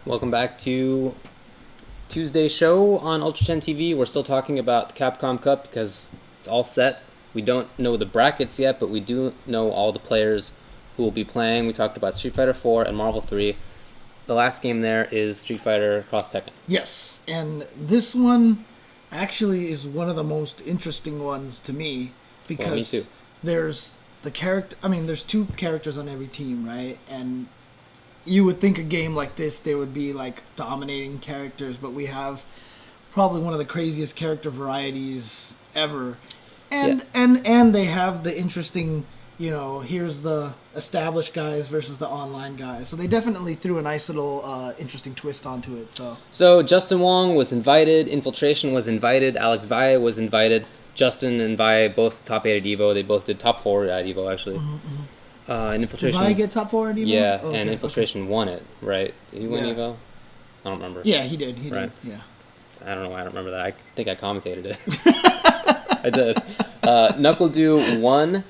Welcome back to Tuesday's show on UltraChenTV. We're still talking about the Capcom Cup because it's all set. We don't know the brackets yet, but we do know all the players who will be playing. We talked about Street Fighter 4 and Marvel 3. The last game there is Street Fighter Cross Tekken. Yes, and this one actually is one of the most interesting ones to me because me too. There's the character. I mean, there's two characters on every team, right? And you would think a game like this, there would be like dominating characters, but we have probably one of the craziest character varieties ever, and they have the interesting, here's the established guys versus the online guys. So they definitely threw a nice little interesting twist onto it. So Justin Wong was invited, Infiltration was invited, Alex Valle was invited. Justin and Valle both top 8 at EVO. They both did top 4 at EVO actually. And Infiltration. Did Valle get top 4 at EVO? Yeah, okay, and Infiltration won it, right? Did he win EVO? I don't remember. Yeah, he did. He right. did. Yeah. I don't know why I don't remember that. I think I commentated it. I did. Knuckle Dew won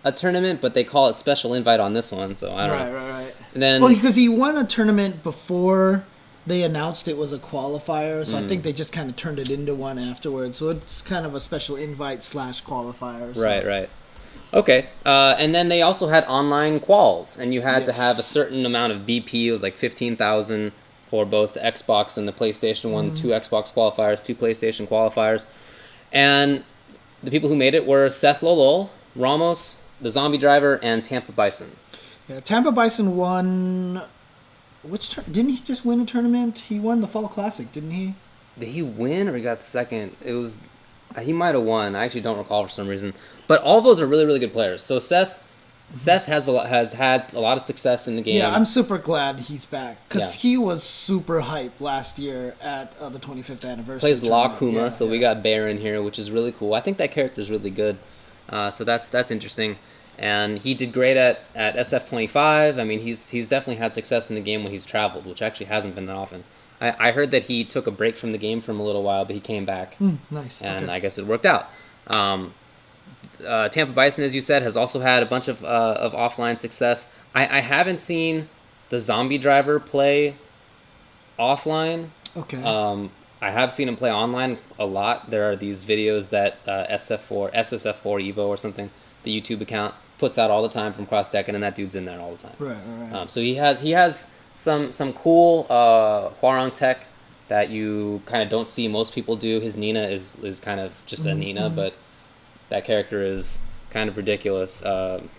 a tournament, but they call it special invite on this one, so I don't know. Right. And then, because he won a tournament before they announced it was a qualifier, so I think they just kind of turned it into one afterwards. So it's kind of a special invite / qualifier. So. Right. Okay, and then they also had online quals, and you had to have a certain amount of BP. It was like 15,000 for both the Xbox and the PlayStation one, 2 Xbox qualifiers, 2 PlayStation qualifiers. And the people who made it were Seth Lolol, Ramos, the Zombie Driver, and Tampa Bison. Yeah, Tampa Bison won... didn't he just win a tournament? He won the Fall Classic, didn't he? Did he win or he got second? It was... He might have won. I actually don't recall for some reason. But all those are really, really good players. So Seth has had a lot of success in the game. Yeah, I'm super glad he's back. Because he was super hype last year at the 25th anniversary. Plays La Kuma, so we got Bear in here, which is really cool. I think that character is really good. So that's interesting. And he did great at SF25. I mean, he's definitely had success in the game when he's traveled, which actually hasn't been that often. I heard that he took a break from the game for a little while, but he came back. Nice. And I guess it worked out. Tampa Bison, as you said, has also had a bunch of offline success. I haven't seen the Zombie Driver play offline. Okay. I have seen him play online a lot. There are these videos that SSF4 Evo or something, the YouTube account, puts out all the time from Cross Tekken, and that dude's in there all the time. Right. So he has some cool Hwarang tech that you kind of don't see most people do. His Nina is kind of just a Nina, but that character is kind of ridiculous.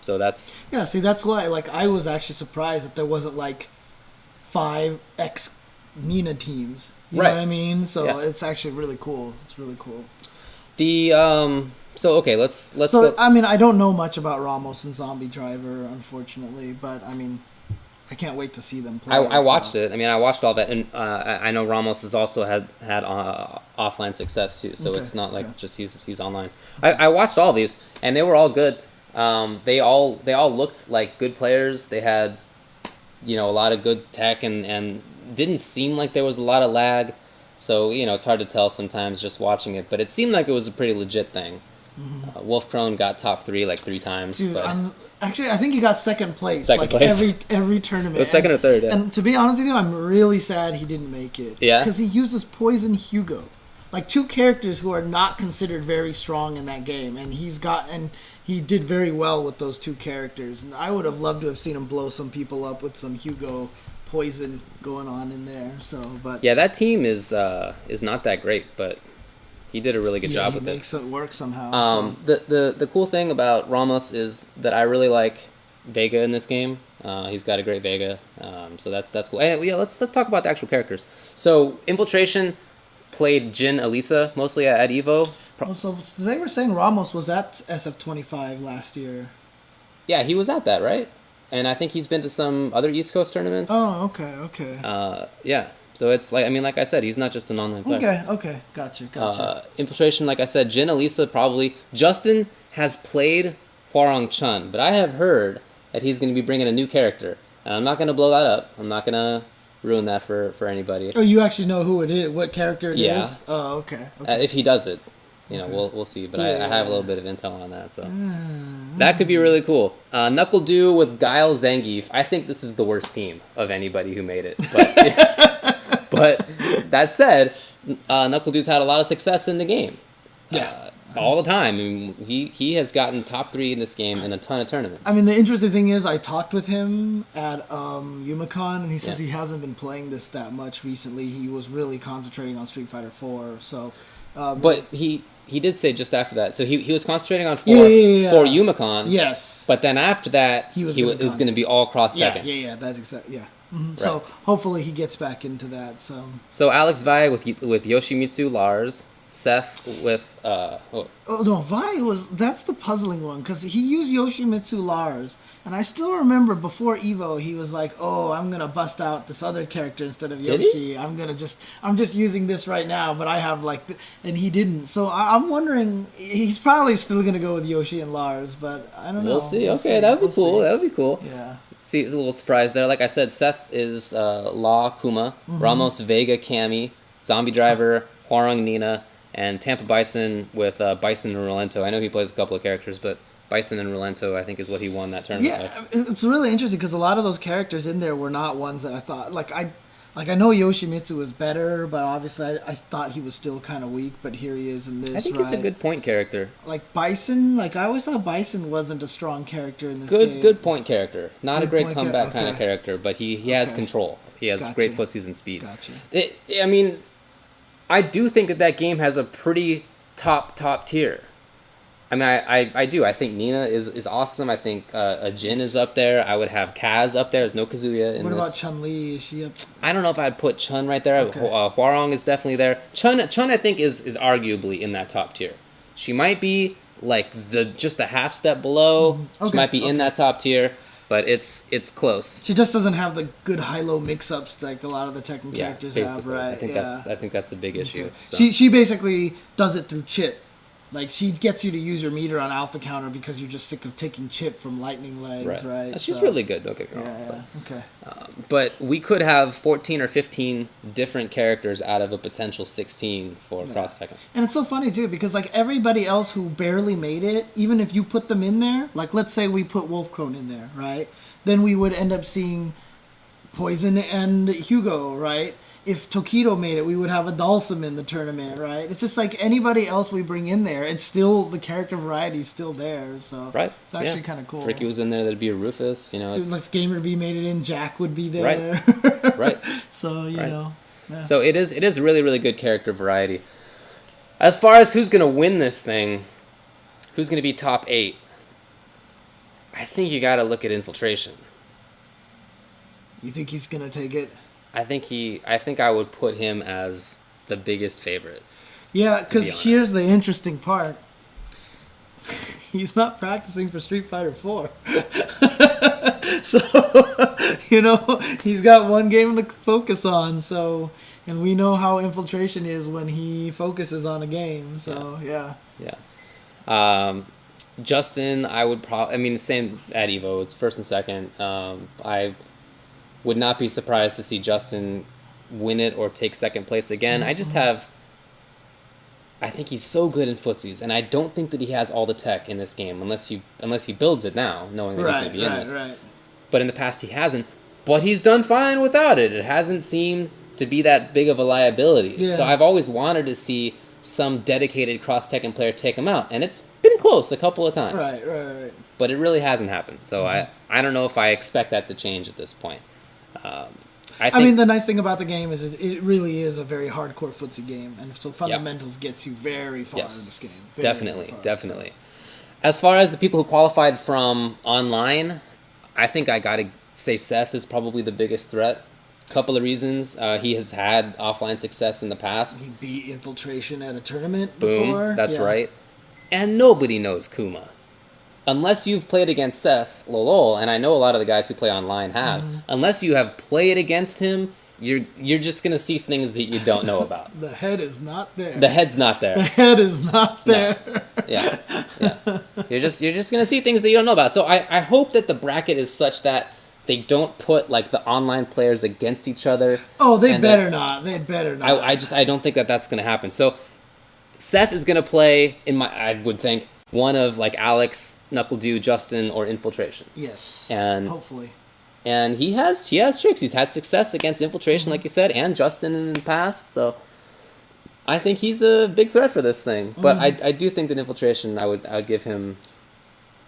So that's... Yeah, see, that's why I was actually surprised that there wasn't 5 ex-Nina teams. You know what I mean? So it's actually really cool. It's really cool. So okay, let's So go. I mean, I don't know much about Ramos and Zombie Driver, unfortunately, but I mean, I can't wait to see them play. I watched it. I mean, I watched all that, and I know Ramos has also had offline success too. So it's not like just he's online. I watched all these, and they were all good. They all looked like good players. They had, a lot of good tech, and didn't seem like there was a lot of lag. So it's hard to tell sometimes just watching it, but it seemed like it was a pretty legit thing. Wolf Crone got top 3 3 times. Dude, but I think he got second place. Place. Every tournament. It was second or third, yeah. And to be honest with you, I'm really sad he didn't make it. Yeah? Because he uses Poison Hugo. 2 characters who are not considered very strong in that game. And he did very well with those 2 characters. And I would have loved to have seen him blow some people up with some Hugo Poison going on in there. But yeah, that team is not that great, but he did a really good job with it. He makes it work somehow. The cool thing about Ramos is that I really like Vega in this game. He's got a great Vega, so that's cool. And let's talk about the actual characters. So Infiltration played Jin Elisa mostly at EVO. So they were saying Ramos was at SF25 last year. Yeah, he was at that, right? And I think he's been to some other East Coast tournaments. Oh, okay. Yeah. So it's like I said, he's not just an online player. Okay. Gotcha. Infiltration, like I said, Jin Elisa probably. Justin has played Hwarang Chun, but I have heard that he's going to be bringing a new character. And I'm not going to blow that up. I'm not going to ruin that for anybody. Oh, you actually know who it is, what character it is? Yeah. Oh, okay. If he does it. We'll see. But I have a little bit of intel on that, so that could be really cool. Knuckle Dew with Guile Zangief. I think this is the worst team of anybody who made it. But But that said, Knuckle Dude's had a lot of success in the game. Yeah. All the time. I mean, he has gotten top 3 in this game in a ton of tournaments. I mean, the interesting thing is, I talked with him at Umicon, and he says he hasn't been playing this that much recently. He was really concentrating on Street Fighter 4. So, but he did say just after that. So he was concentrating on 4 for Umicon. Yes. But then after that, he was going to be all cross Tekken. Yeah. That's exactly Mm-hmm. Right. So hopefully he gets back into that. So Alex Vai with Yoshimitsu, Lars. Seth with that's the puzzling one, because he used Yoshimitsu Lars, and I still remember before Evo he was like, oh, I'm gonna bust out this other character instead of Yoshi. I'm just using this right now, but I have and he didn't. So I'm wondering, he's probably still gonna go with Yoshi and Lars, but I don't know. We'll see. Okay, that would be cool. That would be cool. Yeah. See, it's a little surprise there. Like I said, Seth is Law Kuma, Ramos Vega Cammy, Zombie Driver, Hwarung Nina, and Tampa Bison with Bison and Rolento. I know he plays a couple of characters, but Bison and Rolento, I think, is what he won that tournament with. It's really interesting because a lot of those characters in there were not ones that I thought... I know Yoshimitsu was better, but obviously I thought he was still kind of weak, but here he is in this, I think he's a good point character. Like Bison, I always thought Bison wasn't a strong character in this game. Good point character. Not a great comeback kind of character, but he has control. He has great footsies and speed. Gotcha. I mean... I do think that game has a pretty top tier. I mean, I do. I think Nina is awesome. I think Jin is up there. I would have Kaz up there. There's no Kazuya in this. What about Chun-Li? Is she up? I don't know if I'd put Chun right there. Okay. Hwarong is definitely there. Chun I think is arguably in that top tier. She might be just a half step below. Mm-hmm. Okay. She might be in that top tier. But it's close. She just doesn't have the good high-low mix-ups like a lot of the Tekken characters have, right? I think that's a big issue. Okay. So. She basically does it through chip. Like, she gets you to use your meter on alpha counter because you're just sick of taking chip from lightning legs, right? She's really good, don't get me wrong. Yeah, okay. But we could have 14 or 15 different characters out of a potential 16 for Cross Tekken. And it's so funny, too, because, everybody else who barely made it, even if you put them in there, let's say we put Wolfkrone in there, right? Then we would end up seeing Poison and Hugo, right? If Tokido made it, we would have a Dalsum in the tournament, right? It's just anybody else we bring in there, it's still, the character variety is still there, so it's actually kind of cool. If Ricky was in there, that'd be a Rufus, Dude, if Gamerbee made it in, Jack would be there. Right. So, you know. Yeah. So it is really, really good character variety. As far as who's going to win this thing, who's going to be top 8, I think you got to look at Infiltration. You think he's going to take it? I think I would put him as the biggest favorite. Yeah, because here's the interesting part. He's not practicing for Street Fighter 4. So, he's got one game to focus on, and we know how Infiltration is when he focuses on a game, so, yeah. Justin, I would same at EVO, it's first and second. I would not be surprised to see Justin win it or take second place again. I think he's so good in footsies, and I don't think that he has all the tech in this game unless he builds it now, knowing that he's going to be in this. Right. But in the past he hasn't. But he's done fine without it. It hasn't seemed to be that big of a liability. Yeah. So I've always wanted to see some dedicated cross Tekken player take him out, and it's been close a couple of times. Right. But it really hasn't happened. So I don't know if I expect that to change at this point. I mean, the nice thing about the game is it really is a very hardcore footsie game, and so fundamentals gets you very far in this game. Definitely. As far as the people who qualified from online, I think I gotta say Seth is probably the biggest threat. Couple of reasons. He has had offline success in the past. He beat Infiltration at a tournament before. Boom, that's right. And nobody knows Kuma. Unless you've played against Seth, lol, and I know a lot of the guys who play online have, unless you have played against him, you're just going to see things that you don't know about. The head is not there. The head's not there. The head is not there. No. Yeah. You're just going to see things that you don't know about. So I hope that the bracket is such that they don't put the online players against each other. Oh, they better not. They better not. I don't think that that's going to happen. So Seth is going to play I would think one of Alex, Knuckle Dew, Justin, or Infiltration. Yes. And hopefully. and he has tricks. He's had success against Infiltration, like you said, and Justin in the past. So I think he's a big threat for this thing. But I do think that Infiltration, I would give him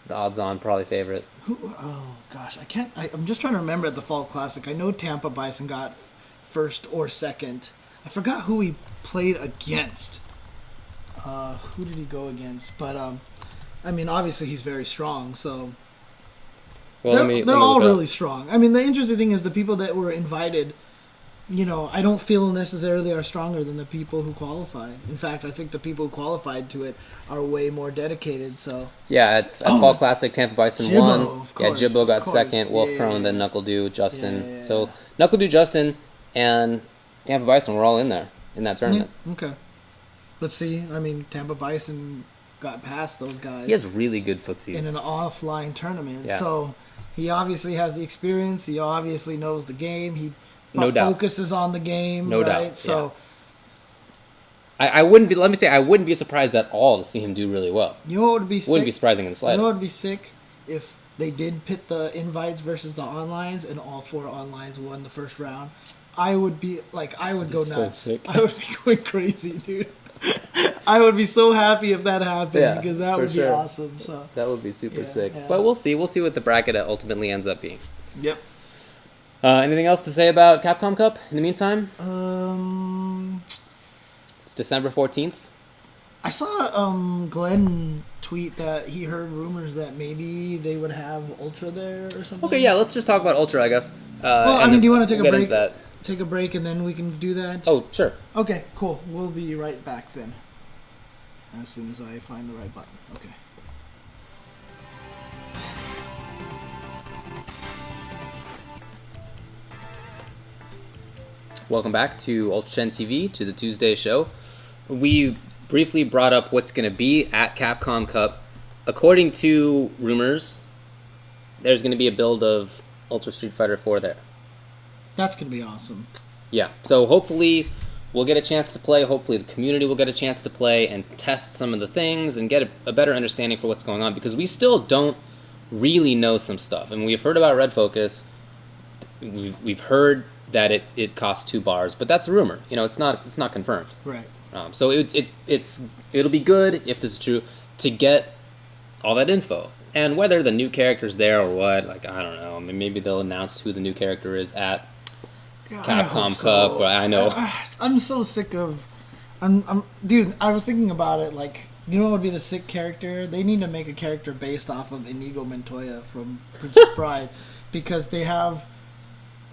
the odds-on probably favorite. Oh gosh, I'm just trying to remember at the Fall Classic. I know Tampa Bison got first or second. I forgot who he played against. Who did he go against? But I mean, obviously he's very strong. So well, they're all really strong. I mean, the interesting thing is the people that were invited. You know, I don't feel necessarily are stronger than the people who qualified. In fact, I think the people who qualified to it are way more dedicated. So yeah, at Fall Classic, Tampa Bison Jibbo, won. Of course, yeah, Jibbo got second, Wolf Crone, then Knuckle Dew, Justin. So Knuckle Dew, Justin, and Tampa Bison were all in there in that tournament. Yeah, okay. Let's see. I mean, Tampa Bison got past those guys. He has really good footsies. In an offline tournament. Yeah. So he obviously has the experience. He obviously knows the game. He no doubt focuses on the game. No right? doubt. So I wouldn't be. Let me say, I wouldn't be surprised at all to see him do really well. You know what would be sick? Wouldn't be surprising in the slightest. You know what would be sick if they did pit the invites versus the onlines, and all 4 onlines won the first round. I would be like, I would go nuts. So sick. I would be going crazy, dude. I would be so happy if that happened because that would be awesome. So that would be super sick. Yeah. But we'll see. We'll see what the bracket ultimately ends up being. Yep. Anything else to say about Capcom Cup in the meantime? It's December 14th. I saw Glenn tweet that he heard rumors that maybe they would have Ultra there or something. Okay, yeah, let's just talk about Ultra, I guess. Well, I mean, do you want to take a break? That. Take a break and then we can do that? Oh, sure. Okay, cool. We'll be right back then. As soon as I find the right button. Okay. Welcome back to UltraChenTV, to the Tuesday show. We briefly brought up what's going to be at Capcom Cup. According to rumors, there's going to be a build of Ultra Street Fighter 4 there. That's going to be awesome. Yeah, so hopefully we'll get a chance to play. Hopefully the community will get a chance to play and test some of the things and get a better understanding for what's going on, because we still don't really know some stuff. I mean, we've heard about Red Focus. We've heard that it costs 2 bars, but that's a rumor. You know, it's not confirmed. Right. So it'll be good, if this is true, to get all that info. And whether the new character's there or what, like, I don't know. I mean, maybe they'll announce who the new character is at Capcom Cup. But I know. I'm so sick of... Dude, I was thinking about it, like, you know what would be the sick character? They need to make a character based off of Inigo Montoya from Princess Bride, because they have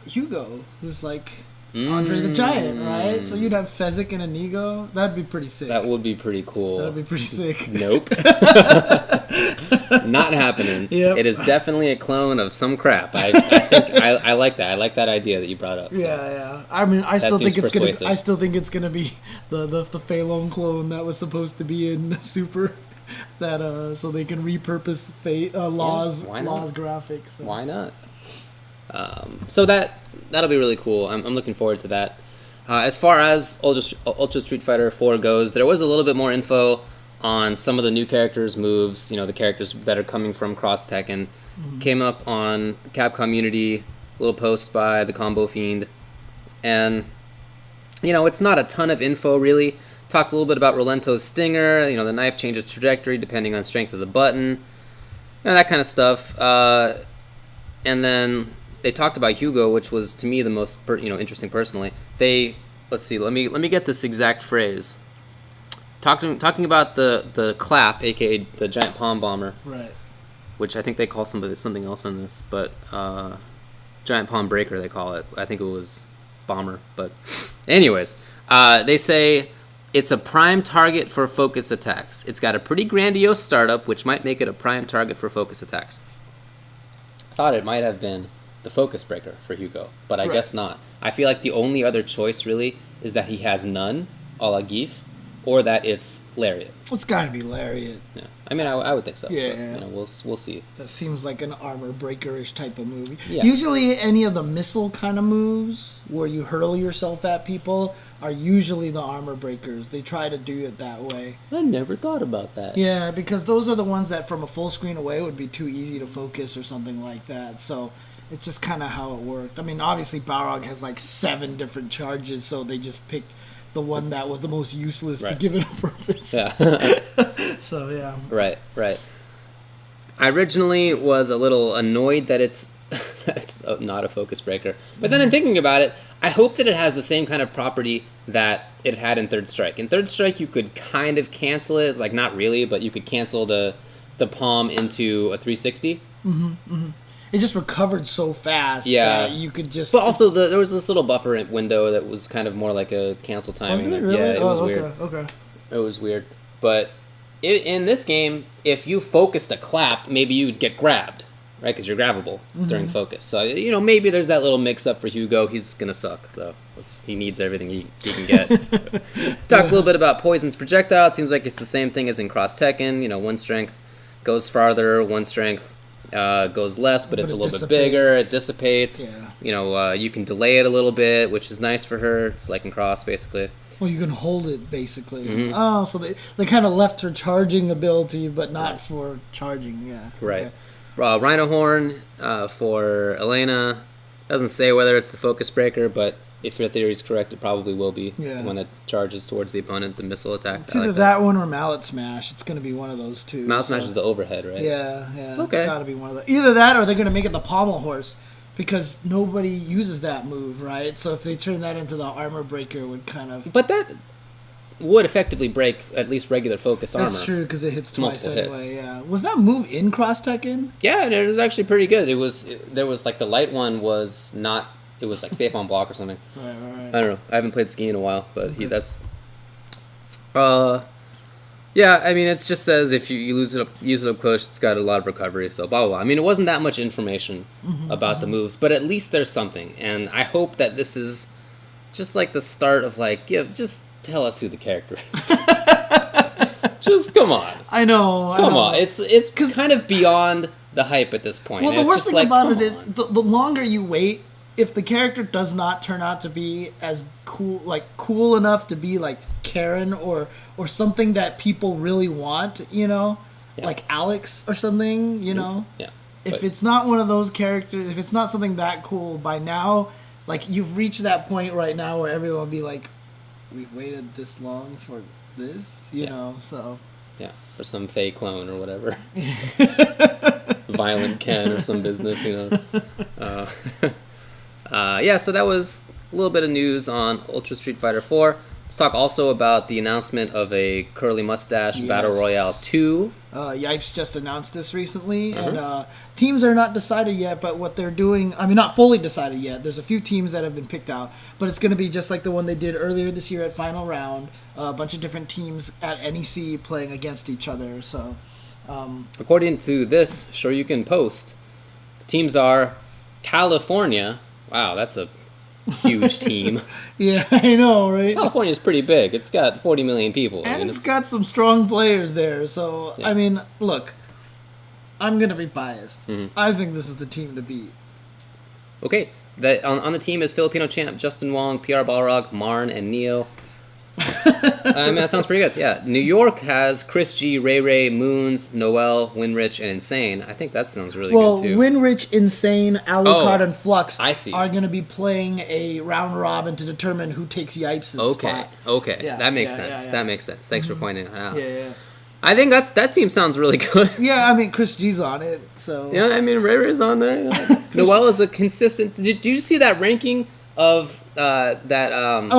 Hugo, who's like Andre the Giant, right? So you'd have Fezzik and Inigo. That'd be pretty sick. That would be pretty cool. That'd be pretty sick. Nope. Not happening. Yep. It is definitely a clone of some crap. I think I like that. I like that idea that you brought up. So. Yeah. I mean, I still think it's persuasive. gonna. I still think it's gonna be the Fei Long clone that was supposed to be in Super. That so they can repurpose Law's graphics. So. Why not? So that'll be really cool. I'm looking forward to that. As far as Ultra Street Fighter 4 goes, there was a little bit more info on some of the new characters' moves. You know, the characters that are coming from Cross Tekken. Came up on the Capcom Unity, little post by the Combo Fiend, and you know, it's not a ton of info really. Talked a little bit about Rolento's Stinger. You know, the knife changes trajectory depending on strength of the button. You know, that kind of stuff. And then they talked about Hugo, which was to me the most interesting personally. Let's see, let me get this exact phrase. Talking about the clap, aka the giant palm bomber, right? Which I think they call something else on this, but giant palm breaker they call it. I think it was bomber, but anyways, they say it's a prime target for focus attacks. It's got a pretty grandiose startup, which might make it a prime target for focus attacks. I thought it might have been the focus breaker for Hugo, but I guess not. I feel like the only other choice really is that he has none, a la Geef, or that it's Lariat. It's got to be Lariat. Yeah, I mean, I would think so. Yeah, but, you know, we'll see. That seems like an armor breaker-ish type of movie. Yeah. Usually, any of the missile kind of moves where you hurl yourself at people are usually the armor breakers. They try to do it that way. I never thought about that. Yeah, because those are the ones that from a full screen away would be too easy to focus or something like that. So It's just kind of how it worked. I mean, obviously Balrog has like 7 different charges, so they just picked the one that was the most useless to give it a purpose. Yeah. So yeah. Right. I originally was a little annoyed that it's not a focus breaker, but then in thinking about it, I hope that it has the same kind of property that it had in Third Strike. In Third Strike, you could kind of cancel it. It's like not really, but you could cancel the palm into a 360. It just recovered so fast. Yeah, that you could just. But also, there was this little buffer window that was kind of more like a cancel timing. Was it really? Yeah, it was weird. Okay. It was weird, but in this game, if you focused a clap, maybe you'd get grabbed, right? Because you're grabbable during focus. So maybe there's that little mix-up for Hugo. He's gonna suck, so he needs everything he can get. Talk a little bit about Poison's projectile. It seems like it's the same thing as in Cross Tekken. One strength goes farther, one strength goes less, but it's a little bit bigger. It dissipates. Yeah. You can delay it a little bit, which is nice for her. It's like in Cross, basically. Well, you can hold it, basically. Oh, so they kind of left her charging ability, but not for charging, yeah. Right. Okay. Rhino Horn for Elena. Doesn't say whether it's the focus breaker, but if your theory is correct, it probably will be the one that charges towards the opponent, the missile attack. It's either that one or Mallet Smash. It's going to be one of those two. Mallet Smash is the overhead, right? Yeah. Okay. It's got to be one of those. Either that or they're going to make it the pommel horse because nobody uses that move, right? So if they turn that into the armor breaker, it would kind of... But that would effectively break at least regular focus armor. That's true because it hits twice multiple anyway, hits. yeah. Was that move in Cross Tekken? Yeah, and it was actually pretty good. There was like the light one was not... It was like safe on block or something. Right. I don't know. I haven't played Ski in a while, but that's... Yeah, I mean, it just says if you use it up close, it's got a lot of recovery, so blah, blah, blah. I mean, it wasn't that much information about the moves, but at least there's something. And I hope that this is just like the start of like, just tell us who the character is. Just come on. I know. Come on. It's kind of beyond the hype at this point. Well, the worst thing like, about it is the longer you wait, if the character does not turn out to be as cool enough to be like Karen or something that people really want, like Alex or something, Yeah. If it's not one of those characters, if it's not something that cool by now, like you've reached that point right now where everyone will be like, we've waited this long for this, so. Yeah, for some fake clone or whatever. Violent Ken or some business, who knows. So that was a little bit of news on Ultra Street Fighter 4. Let's talk also about the announcement of a Curleh Mustache Battle Royale 2. Yipes just announced this recently, and teams are not decided yet, but what they're doing, I mean, not fully decided yet. There's a few teams that have been picked out, but it's going to be just like the one they did earlier this year at Final Round, a bunch of different teams at NEC playing against each other, so... According to this Shoryuken Post, the teams are California. Wow, that's a huge team. Yeah, I know, right? California's pretty big. It's got 40 million people. And it's got some strong players there. So, I mean, look, I'm going to be biased. I think this is the team to beat. Okay. On the team is Filipino champ Justin Wong, PR Balrog, Marn, and Neo. I mean, that sounds pretty good. Yeah. New York has Chris G, Ray, Moons, Noel, Winrich, and Insane. I think that sounds really good, too. Well, Winrich, Insane, Alucard, and Flux I see. are going to be playing a round robin to determine who takes Yipes' spot. Okay. Yeah, that makes sense. Yeah. That makes sense. Thanks for pointing that out. Yeah. I think that team sounds really good. Yeah, I mean, Chris G's on it, so... Yeah, I mean, Ray's on there. Noel is a consistent... Did you see that ranking of... Cyprian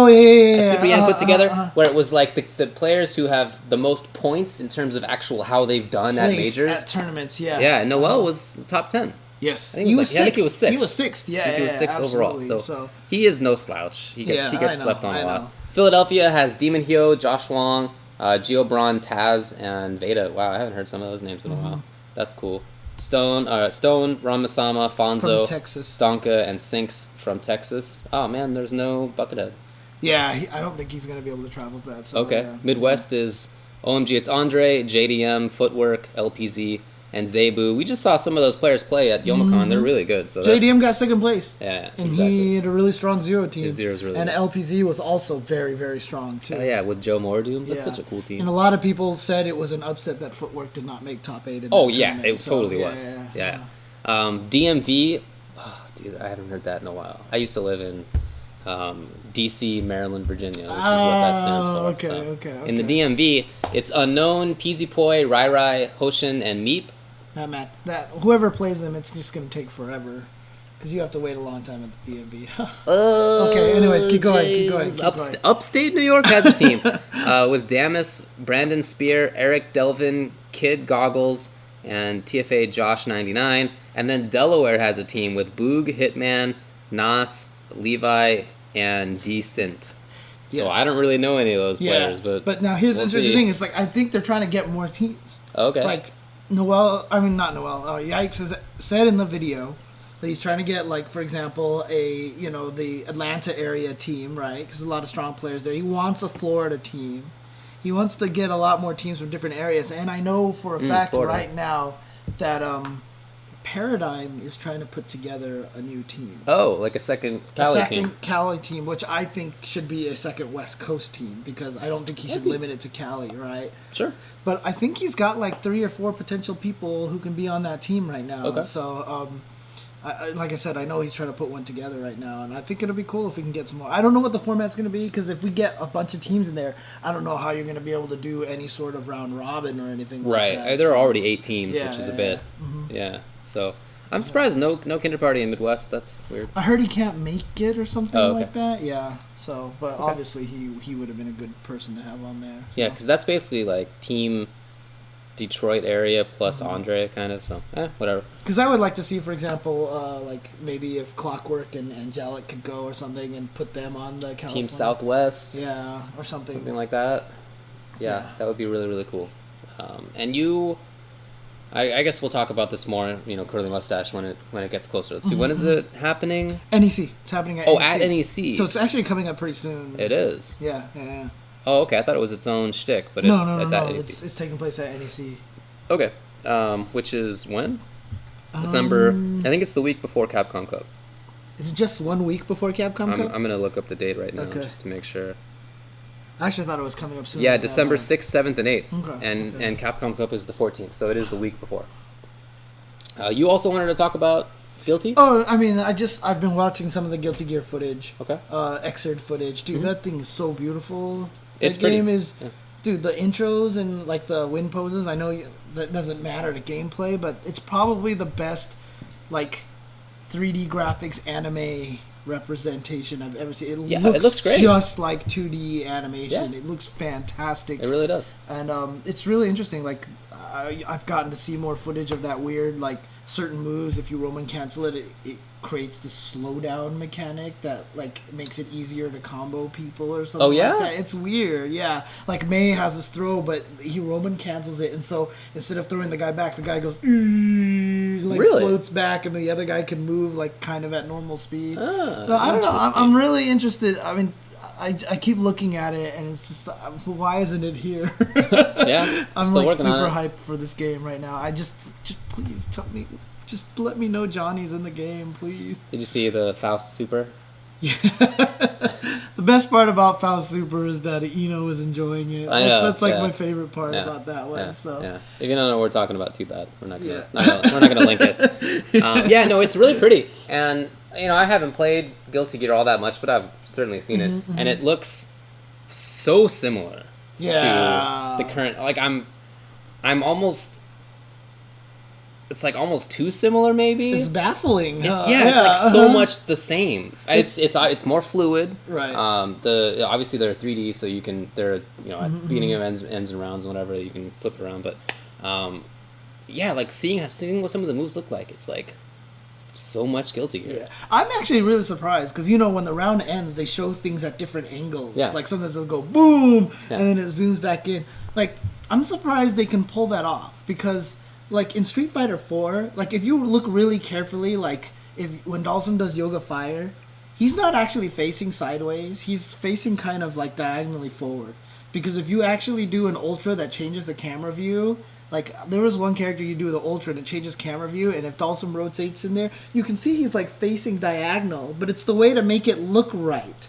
put together, where it was like the players who have the most points in terms of actual how they've done at majors, at tournaments. Yeah, yeah. Noel was top 10. Yes, I think he was sixth. He was sixth. Yeah, I think he was sixth overall. So he is no slouch. He gets slept on a lot. Philadelphia has Demon Hyo, Josh Wong, Giobron, Taz, and Veda. Wow, I haven't heard some of those names in a while. That's cool. Stone, Ramasama, Fonzo, Donka, and Sinks from Texas. Oh man, there's no Buckethead. Yeah, I don't think he's going to be able to travel to that. So, okay. Yeah. Midwest is OMG, it's Andre, JDM, Footwork, LPZ, and Zebu. We just saw some of those players play at Youmacon. They're really good. So JDM got second place. Yeah, and he had a really strong Zero team. His Zero's really and good. LPZ was also very, very strong, too. Oh, yeah, with Joe Mordoom. That's such a cool team. And a lot of people said it was an upset that Footwork did not make top 8 in it totally was. Yeah. DMV, dude, I haven't heard that in a while. I used to live in DC, Maryland, Virginia, which is what that stands for. Okay, so. okay. In the DMV, it's Unknown, Peasy Poi, Rai Rai, Hoshin, and Meep. That whoever plays them, it's just gonna take forever. Because you have to wait a long time at the DMV. Okay, anyways, keep going. Upstate New York has a team with Damas, Brandon Spear, Eric Delvin, Kid Goggles, and TFA Josh 99. And then Delaware has a team with Boog, Hitman, Nas, Levi, and Decent. So Yes. I don't really know any of those players, but now here's the interesting thing. It's like I think they're trying to get more teams. Okay. Like not Noel. Yipes said in the video that he's trying to get, like, for example, the Atlanta area team, right? Because there's a lot of strong players there. He wants a Florida team. He wants to get a lot more teams from different areas. And I know for a fact Florida. right now that Paradigm is trying to put together a new team. Oh, like a second Cali team. Team, which I think should be a second West Coast team, because I don't think he should limit it to Cali, right? Sure. But I think he's got like 3 or 4 potential people who can be on that team right now. Okay. So, like I said, I know he's trying to put one together right now, and I think it'll be cool if we can get some more. I don't know what the format's going to be, because if we get a bunch of teams in there, I don't know how you're going to be able to do any sort of round robin or anything Right. like that. There are already 8 teams, Yeah, which is a yeah, bit. yeah. Mm-hmm. Yeah. So I'm surprised no Kinder Party in Midwest. That's weird. I heard he can't make it or something Oh, okay. like that. Yeah. So, but obviously he would have been a good person to have on there. Yeah, because that's basically like Team Detroit area plus Mm-hmm. Andre, kind of. So, whatever. Because I would like to see, for example, like maybe if Clockwork and Angelic could go or something and put them on the California. Team Southwest. Yeah, or something. Something like that. Yeah, that would be really, really cool. And you, I guess we'll talk about this more, Curleh Mustache when it gets closer. Let's see, when is it happening? NEC. It's happening at NEC. Oh, at NEC. So it's actually coming up pretty soon. It is. Yeah. Oh, okay. I thought it was its own shtick, but No, it's at NEC. It's taking place at NEC. Okay. Which is when? December. I think it's the week before Capcom Cup. Is it just 1 week before Capcom Cup? I'm going to look up the date right now Okay. just to make sure. I actually thought it was coming up soon. Yeah, December 6th, 7th, and 8th. Okay, And Capcom Cup is the 14th, so it is the week before. You also wanted to talk about Guilty? Oh, I mean, I've been watching some of the Guilty Gear footage. Okay. Xrd footage. Dude, that thing is so beautiful. It's that pretty. game is... Yeah. Dude, the intros and, like, the win poses, I know that doesn't matter to gameplay, but it's probably the best, like, 3D graphics anime representation I've ever seen. It looks great. Just like 2D animation. Yeah. It looks fantastic. It really does. And it's really interesting. Like, I've gotten to see more footage of that weird, like, certain moves. If you Roman cancel it, it creates this slowdown mechanic that, like, makes it easier to combo people or something. Oh, yeah? Like that. It's weird. Yeah. Like, May has this throw, but he Roman cancels it, and so instead of throwing the guy back, the guy goes, like, really? floats back, and the other guy can move, like, kind of at normal speed. So I don't know. Interesting. I'm really interested. I mean, I keep looking at it, and it's just, why isn't it here? Yeah, I'm still like working on super it. hyped for this game right now. I just please tell me, just let me know Johnny's in the game, please. Did you see the Faust Super? The best part about Faust Super is that Eno is enjoying it. I know, That's like yeah. my favorite part Yeah, about that one. Yeah, So yeah. If you don't know what we're talking about, too bad. We're not gonna, Yeah. we're not gonna link it. Yeah, no, it's really pretty, and I haven't played Guilty Gear all that much, but I've certainly seen it, and it looks so similar to the current. Like I'm almost. It's like almost too similar, maybe. it's baffling. It's like so much the same. It's more fluid. Right. Obviously they're 3D, so you can at beginning of ends and rounds and whatever, you can flip it around. But yeah, like seeing what some of the moves look like, it's like so much Guilty Gear. Yeah. I'm actually really surprised because when the round ends, they show things at different angles. Yeah. Like sometimes they'll go boom, Yeah. and then it zooms back in. Like I'm surprised they can pull that off because. Like, in Street Fighter 4, like, if you look really carefully, like, when Dawson does Yoga Fire, he's not actually facing sideways. He's facing kind of, like, diagonally forward. Because if you actually do an Ultra that changes the camera view, like, there was one character you do the Ultra and it changes camera view, and if Dawson rotates in there, you can see he's, like, facing diagonal, but it's the way to make it look right.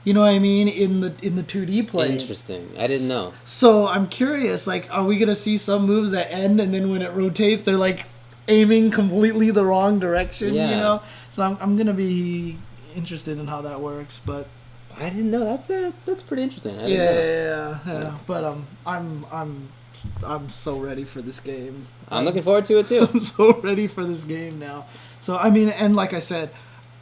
You know what I mean? In the 2D play. Interesting. I didn't know. So I'm curious, like, are we gonna see some moves that end and then when it rotates, they're like aiming completely the wrong direction. Yeah. You know, so I'm gonna be interested in how that works, but. I didn't know that's pretty interesting. I didn't know. Yeah. But I'm so ready for this game. I'm looking forward to it too. I'm so ready for this game now. So I mean, and like I said,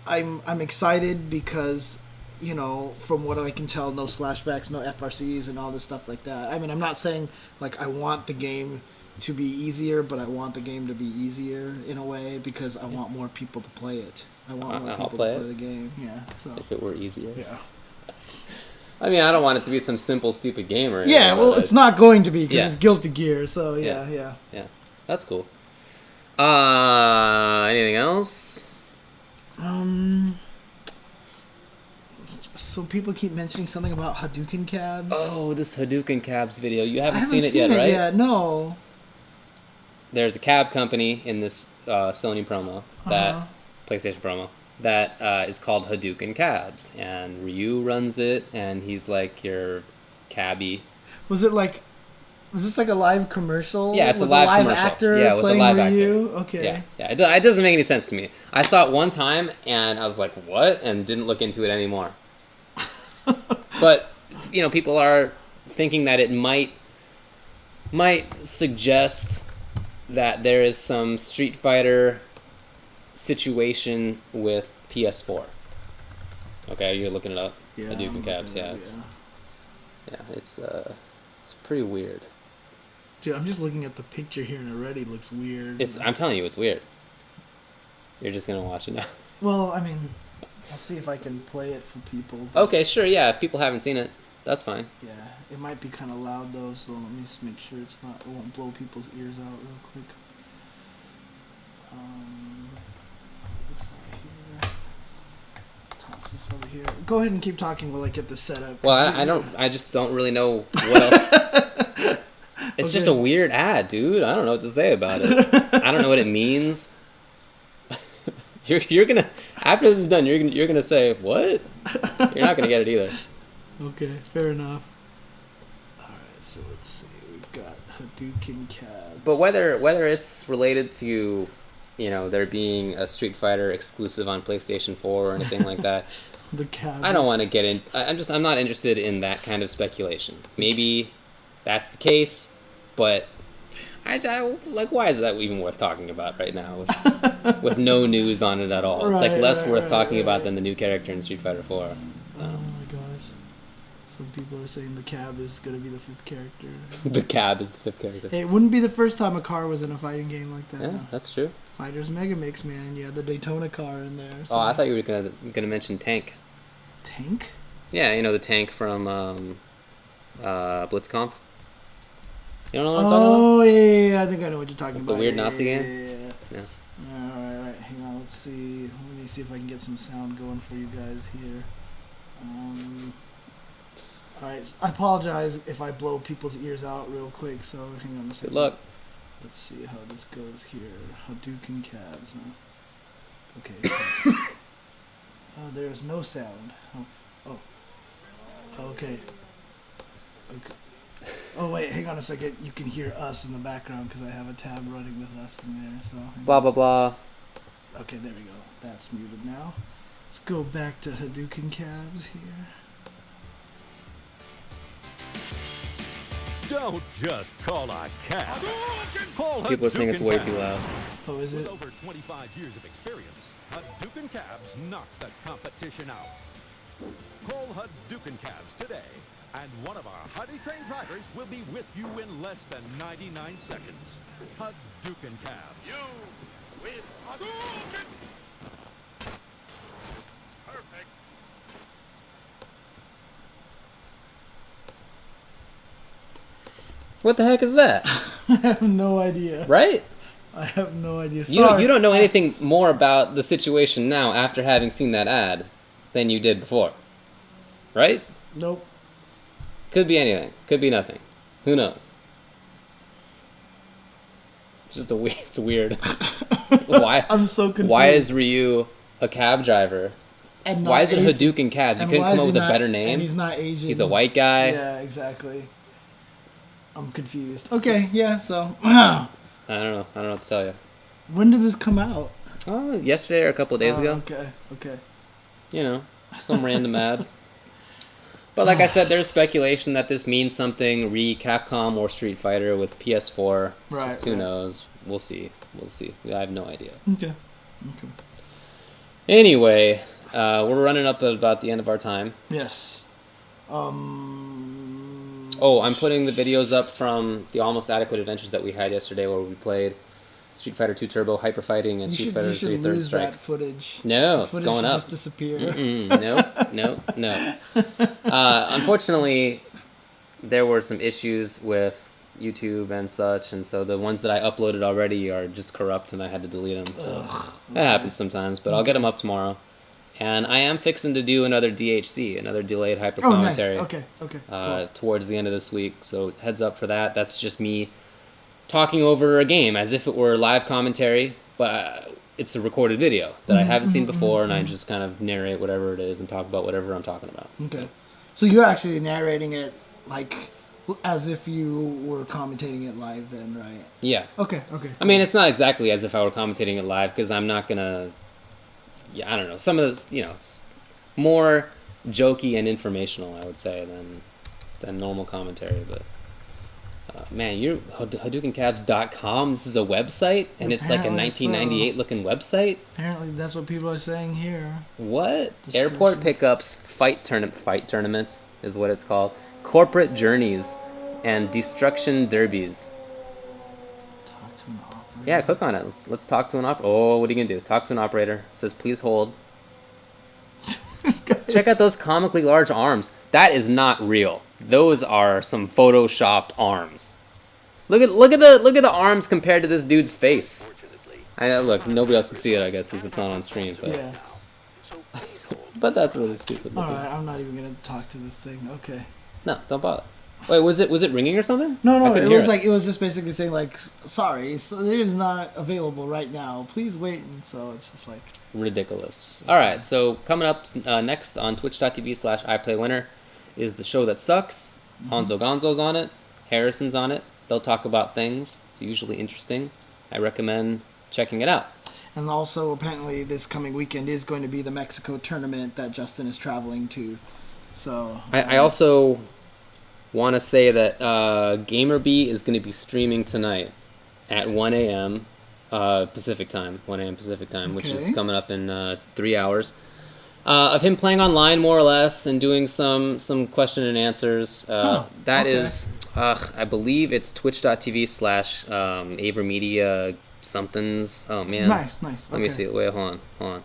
I'm excited because, you know, from what I can tell, no flashbacks, no FRCs, and all this stuff like that. I mean, I'm not saying like I want the game to be easier, but I want the game to be easier in a way because I want more people to play it. I want more people to play the game. Yeah. So if it were easier. Yeah. I mean, I don't want it to be some simple, stupid game or anything. Yeah, well, it's not going to be because Yeah. it's Guilty Gear. So yeah. That's cool. Anything else? So people keep mentioning something about Hadouken Cabs. Oh, this Hadouken Cabs video. You haven't, I haven't seen it yet, right? Yeah, no. There's a cab company in this Sony promo, that PlayStation promo, that is called Hadouken Cabs. And Ryu runs it, and he's like your cabbie. Was this like a live commercial? Yeah, it's a with live live commercial. actor Yeah, with a playing live Ryu? actor. Okay. Yeah. It doesn't make any sense to me. I saw it one time, and I was like, what? And didn't look into it anymore. But, you know, people are thinking that it might suggest that there is some Street Fighter situation with PS4. Okay, you're looking it up. Yeah, Hadouken Cabs. Yeah, it's pretty weird. Dude, I'm just looking at the picture here and it already looks weird. I'm telling you, it's weird. You're just gonna watch it now. Well, I mean, I'll see if I can play it for people. Okay, sure, yeah. If people haven't seen it, that's fine. Yeah, it might be kind of loud though, so let me just make sure it won't blow people's ears out real quick. This over here. Toss this over here. Go ahead and keep talking while I get this set up. Well, I just don't really know what else. It's just a weird ad, dude. I don't know what to say about it. I don't know what it means. You're gonna, after this is done, you're gonna say what? You're not gonna get it either. Okay, fair enough. All right, so let's see. We've got Hadouken Cabs. But whether it's related to, you know, there being a Street Fighter exclusive on PlayStation 4 or anything like that, the cabs. I don't want to get in. I'm not interested in that kind of speculation. Maybe that's the case, but I like, why is that even worth talking about right now with no news on it at all? It's like less worth talking about than the new character in Street Fighter 4. Oh my gosh. Some people are saying the cab is going to be the fifth character. The cab is the fifth character. Hey, it wouldn't be the first time a car was in a fighting game like that. Yeah, that's true. Fighters Mega Mix, man. You had the Daytona car in there. So. Oh, I thought you were gonna mention Tank. Tank? Yeah, you know the tank from Blitzkampf. You don't know what I'm talking about? Oh, yeah, I think I know what you're talking about. The weird Nazi game? Yeah. Alright, hang on, let's see. Let me see if I can get some sound going for you guys here. Alright, I apologize if I blow people's ears out real quick, so hang on a second. Good luck. Let's see how this goes here. Hadouken Cabs, huh? Okay. There's no sound. Oh. Okay. Oh wait, hang on a second. You can hear us in the background because I have a tab running with us in there. So blah blah blah. Okay, there we go. That's muted now. Let's go back to Hadouken Cabs here. Don't just call a cab. Call People are saying it's way too loud. Oh, is it? With over 25 years of experience, Hadouken Cabs knock the competition out. Call Hadouken Cabs today, and one of our highly trained drivers will be with you in less than 99 seconds. Hadouken Cabs. You win. Hadouken! Perfect. What the heck is that? I have no idea. Right? I have no idea. You don't know anything more about the situation now after having seen that ad than you did before. Right? Nope. Could be anything. Could be nothing. Who knows? It's just it's weird. Why? I'm so confused. Why is Ryu a cab driver? And Why is it Asian? Hadouken Cabs? You And couldn't why come is up he with a not- better name? And he's not Asian. He's a white guy. Yeah, exactly. I'm confused. Okay, yeah, so. I don't know what to tell you. When did this come out? Oh, yesterday or a couple of days ago. Okay. You know, some random ad. But like I said, there's speculation that this means something Capcom or Street Fighter with PS4. It's just, who knows? We'll see. I have no idea. Okay. Anyway, we're running up at about the end of our time. Yes. Oh, I'm putting the videos up from the Almost Adequate Adventures that we had yesterday where we played Street Fighter 2 Turbo Hyper Fighting and Street Fighter 3 Third Strike. That footage. No, the it's footage going up. Just disappear. No. Unfortunately, there were some issues with YouTube and such, and so the ones that I uploaded already are just corrupt, and I had to delete them. So that happens sometimes, but I'll get them up tomorrow. And I am fixing to do another DHC, another delayed hyper commentary. Nice. Okay. Cool. Towards the end of this week. So heads up for that. That's just me talking over a game as if it were live commentary, but it's a recorded video that I haven't seen before, and I just kind of narrate whatever it is and talk about whatever I'm talking about. Okay. So you're actually narrating it like as if you were commentating it live then, right? Yeah. Okay. I mean, it's not exactly as if I were commentating it live because I'm not going to... Yeah, I don't know. Some of this, it's more jokey and informational, I would say, than normal commentary. But man, you're HadoukenCabs.com. This is a website, and it's like a 1998 looking website. Apparently, that's what people are saying here. What? Airport pickups, fight tournaments is what it's called. Corporate journeys, and destruction derbies. Yeah, click on it. Let's talk to an operator. Oh, what are you going to do? Talk to an operator. It says, please hold. Check out those comically large arms. That is not real. Those are some photoshopped arms. Look at the arms compared to this dude's face. Look, nobody else can see it, I guess, because it's not on screen. But, yeah. But that's really stupid looking. Alright, I'm not even going to talk to this thing. Okay. No, don't bother. Wait, was it ringing or something? No, it was just basically saying like, sorry, so it is not available right now. Please wait. And so it's just like ridiculous. All right, so coming up next on twitch.tv/iplaywinner is the show that sucks. Hanzo Gonzo's on it. Harrison's on it. They'll talk about things. It's usually interesting. I recommend checking it out. And also, apparently, this coming weekend is going to be the Mexico tournament that Justin is traveling to. So I also want to say that Gamerbee is going to be streaming tonight at 1 a.m. Pacific time, 1 a.m. Pacific time, which is coming up in 3 hours, of him playing online more or less and doing some question and answers. Is, I believe it's twitch.tv/Avermedia somethings. Oh, man. Nice. Let me see. Wait, hold on.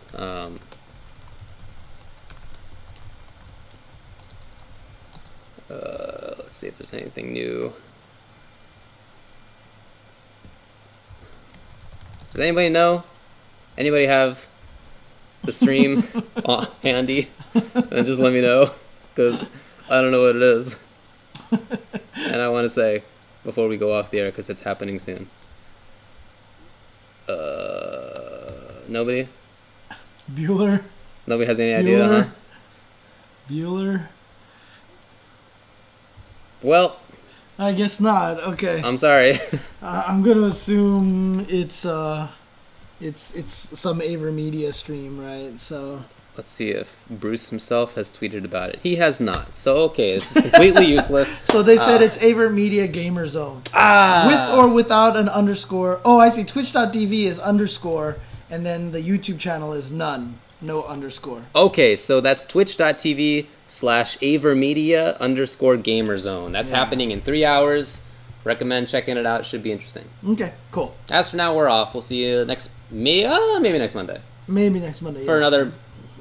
Let's see if there's anything new. Does anybody know? Anybody have the stream handy? And just let me know, because I don't know what it is. And I want to say, before we go off the air, because it's happening soon. Nobody? Bueller? Nobody has any idea, huh? Bueller? Well, I guess not. Okay. I'm sorry. I'm gonna assume it's some Avermedia stream, right? So let's see if Bruce himself has tweeted about it. He has not. So okay, this is completely useless. So they said it's Avermedia Gamer Zone. With or without an underscore. Oh, I see. Twitch.tv is underscore, and then the YouTube channel is none. No underscore. Okay, so that's twitch.tv/Avermedia_GamerZone. That's happening in 3 hours. Recommend checking it out. Should be interesting. Okay, cool. As for now, we're off. We'll see you maybe next Monday. Maybe next Monday. For another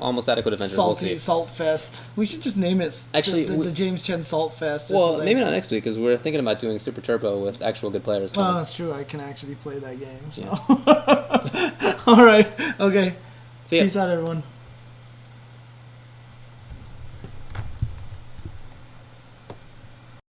Almost Adequate Adventures. We'll see. Salt Fest. We should just name it. Actually, the James Chen Salt Fest. Well, maybe not next week because we're thinking about doing Super Turbo with actual good players. Oh, that's true. I can actually play that game. So. All right. Okay. See ya. Peace out, everyone.